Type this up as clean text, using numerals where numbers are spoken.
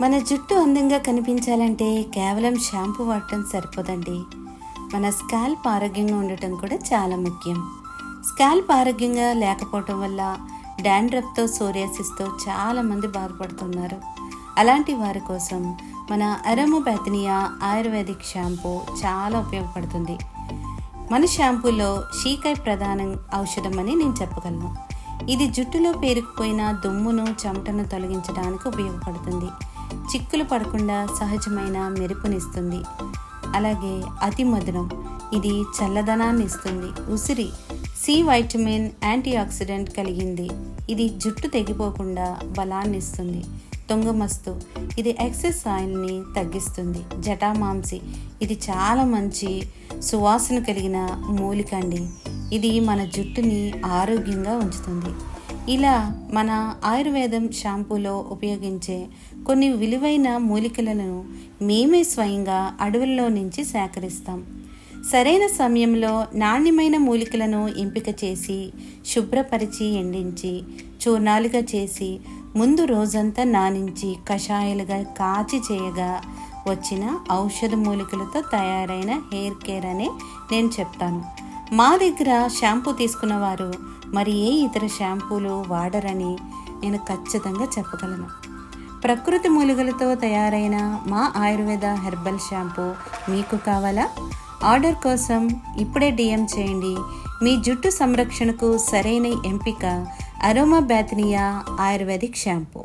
మన జుట్టు అందంగా కనిపించాలంటే కేవలం షాంపూ వాడటం సరిపోదండి. మన స్కాల్ప్ ఆరోగ్యంగా ఉండటం కూడా చాలా ముఖ్యం. స్కాల్ప్ ఆరోగ్యంగా లేకపోవటం వల్ల డాండ్రఫ్తో, సోరియాసిస్తో చాలామంది బాధపడుతున్నారు. అలాంటి వారి కోసం మన అరోమా బేథనియా ఆయుర్వేదిక్ షాంపూ చాలా ఉపయోగపడుతుంది. మన షాంపూలో షీకాయ్ ప్రధాన ఔషధం అని నేను చెప్పగలను. ఇది జుట్టులో పేరుకుపోయిన దుమ్మును, చెమటను తొలగించడానికి ఉపయోగపడుతుంది. చిక్కులు పడకుండా సహజమైన మెరుపునిస్తుంది. అలాగే అతి మధురం, ఇది చల్లదనాన్ని ఇస్తుంది. ఉసిరి సి విటమిన్, యాంటీ ఆక్సిడెంట్ కలిగింది. ఇది జుట్టు తెగిపోకుండా బలాన్ని ఇస్తుంది. తుంగమస్తు, ఇది ఎక్సెస్ ఆయిల్ని తగ్గిస్తుంది. జటామాంసి, ఇది చాలా మంచి సువాసన కలిగిన మూలిక అండి. ఇది మన జుట్టుని ఆరోగ్యంగా ఉంచుతుంది. ఇలా మన ఆయుర్వేదం షాంపూలో ఉపయోగించే కొన్ని విలువైన మూలికలను మేమే స్వయంగా అడవుల్లో నుంచి సేకరిస్తాం. సరైన సమయంలో నాణ్యమైన మూలికలను ఎంపిక చేసి శుభ్రపరిచి ఎండించి చూర్ణాలుగా చేసి ముందు రోజంతా నానించి కషాయాలుగా కాచి చేయగా వచ్చిన ఔషధ మూలికలతో తయారైన హెయిర్ కేర్ అనే నేను చెప్తాను. మా దగ్గర షాంపూ తీసుకున్న వారు మరి ఏ ఇతర షాంపూలు వాడరని నేను ఖచ్చితంగా చెప్పగలను. ప్రకృతి మూలికలతో తయారైన మా ఆయుర్వేద హెర్బల్ షాంపూ మీకు కావాలా? ఆర్డర్ కోసం ఇప్పుడే DM చేయండి. మీ జుట్టు సంరక్షణకు సరైన ఎంపిక అరోమా బేథనియా ఆయుర్వేదిక్ షాంపూ.